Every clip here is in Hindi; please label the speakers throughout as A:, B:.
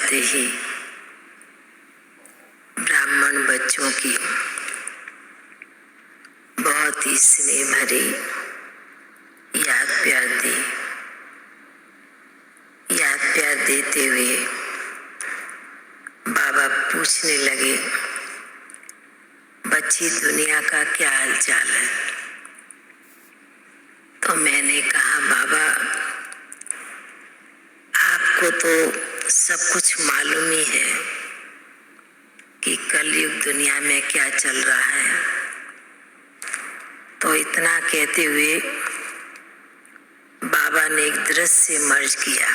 A: प्यादे ही ब्राह्मण बच्चों की बहुत ही स्नेह भरी याद प्यार देते हुए बाबा पूछने लगे, बच्ची दुनिया का क्या हाल चाल है? तो मैंने कहा, बाबा आपको तो सब कुछ मालूम ही है कि कलयुग दुनिया में क्या चल रहा है। तो इतना कहते हुए बाबा ने एक दृश्य मर्ज किया।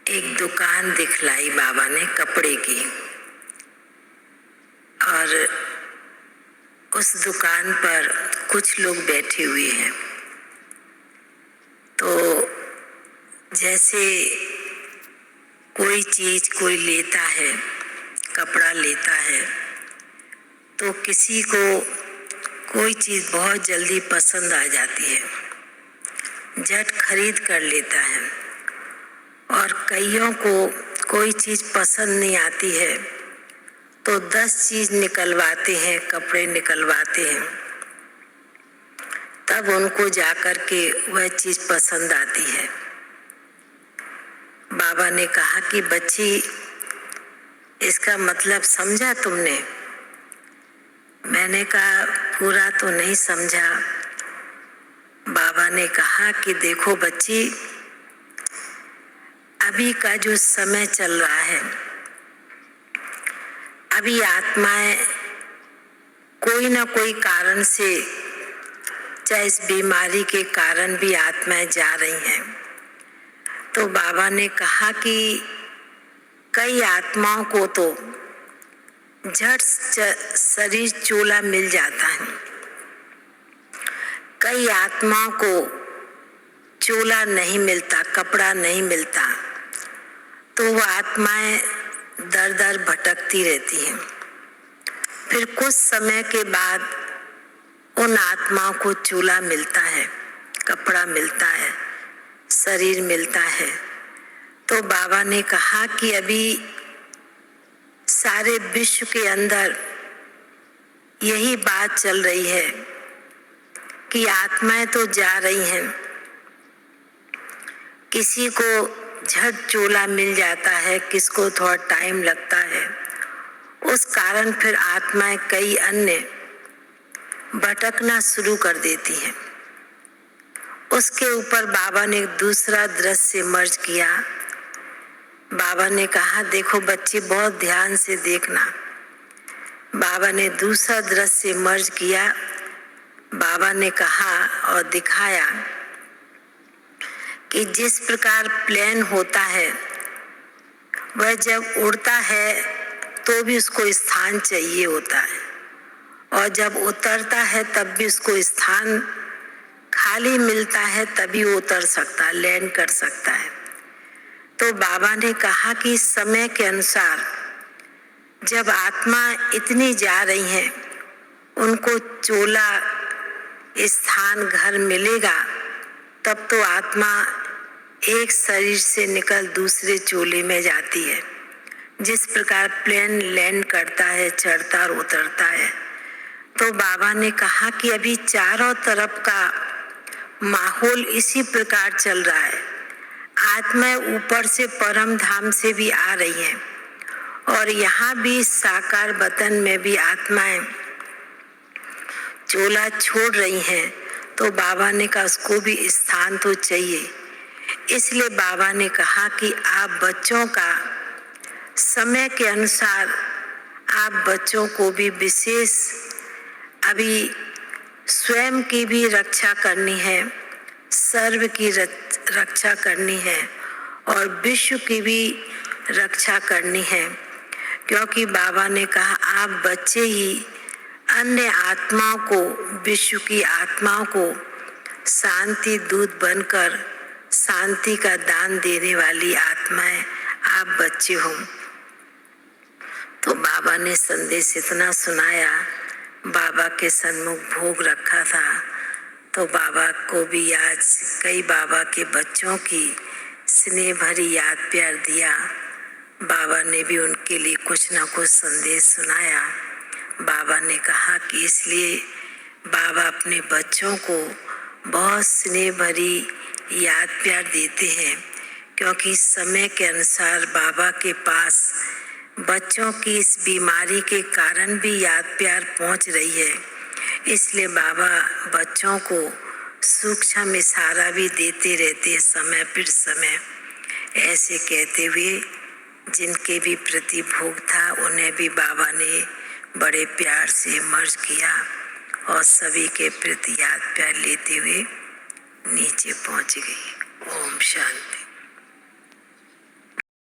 A: एक दुकान दिखलाई बाबा ने कपड़े की, और उस दुकान पर कुछ लोग बैठे हुए हैं। तो जैसे कोई चीज कोई लेता है, कपड़ा लेता है, तो किसी को कोई चीज बहुत जल्दी पसंद आ जाती है, झट खरीद कर लेता है, और कईयों को कोई चीज पसंद नहीं आती है तो 10 चीज निकलवाते हैं, कपड़े निकलवाते हैं, तब उनको जाकर के वह चीज पसंद आती है। बाबा ने कहा कि बच्ची, इसका मतलब समझा तुमने? मैंने कहा, पूरा तो नहीं समझा। बाबा ने कहा कि देखो बच्ची, अभी का जो समय चल रहा है, अभी आत्माएं कोई ना कोई कारण से, चाहे इस बीमारी के कारण भी आत्माएं जा रही हैं। तो बाबा ने कहा कि कई आत्माओं को तो झट शरीर चोला मिल जाता है, कई आत्माओं को चोला नहीं मिलता, कपड़ा नहीं मिलता, तो वो आत्माएं दर दर भटकती रहती हैं। फिर कुछ समय के बाद उन आत्माओं को चोला मिलता है, कपड़ा मिलता है, शरीर मिलता है। तो बाबा ने कहा कि अभी सारे विश्व के अंदर यही बात चल रही है कि आत्माएं तो जा रही हैं, किसी को झट चोला मिल जाता है, किसको थोड़ा टाइम लगता है। उस कारण फिर आत्माएं कई अन्य भटकना शुरू कर देती हैं। उसके ऊपर बाबा ने दूसरा दृश्य मर्ज किया। बाबा ने कहा, देखो बच्ची, बहुत ध्यान से देखना। बाबा ने दूसरा दृश्य मर्ज किया। बाबा ने कहा और दिखाया कि जिस प्रकार प्लेन होता है, वह जब उड़ता है तो भी उसको स्थान चाहिए होता है, और जब उतरता है तब भी उसको स्थान खाली मिलता है, तभी वो उतर सकता है, लैंड कर सकता है। तो बाबा ने कहा कि समय के अनुसार जब आत्मा इतनी जा रही हैं, उनको चोला, स्थान, घर मिलेगा, तब तो आत्मा एक शरीर से निकल दूसरे चोले में जाती है। जिस प्रकार प्लेन लैंड करता है, चढ़ता और उतरता है। तो बाबा ने कहा कि अभी चारों तरफ का माहौल इसी प्रकार चल रहा है। आत्माएं ऊपर से परम धाम से भी आ रही हैं, और यहाँ भी साकार वतन में भी आत्माएं चोला छोड़ रही हैं। तो बाबा ने कहा उसको भी स्थान तो चाहिए। इसलिए बाबा ने कहा कि आप बच्चों का समय के अनुसार, आप बच्चों को भी विशेष अभी स्वयं की भी रक्षा करनी है, सर्व की रक्षा करनी है, और विश्व की भी रक्षा करनी है। क्योंकि बाबा ने कहा आप बच्चे ही अन्य आत्माओं को, विश्व की आत्माओं को शांति दूत बनकर शांति का दान देने वाली आत्माएं आप बच्चे हो। तो बाबा ने संदेश इतना सुनाया। बाबा के सन्मुख भोग रखा था, तो बाबा को भी आज कई बाबा के बच्चों की स्नेह भरी याद प्यार दिया। बाबा ने भी उनके लिए कुछ ना कुछ संदेश सुनाया। बाबा ने कहा कि इसलिए बाबा अपने बच्चों को बहुत स्नेह भरी याद प्यार देते हैं, क्योंकि समय के अनुसार बाबा के पास बच्चों की इस बीमारी के कारण भी याद प्यार पहुंच रही है। इसलिए बाबा बच्चों को सूक्ष्म इशारा भी देते रहते समय फिर समय। ऐसे कहते हुए जिनके भी प्रति भोग था उन्हें भी बाबा ने बड़े प्यार से मर्ज किया और सभी के प्रति याद प्यार लेते हुए नीचे पहुंच गई। ओम शांति।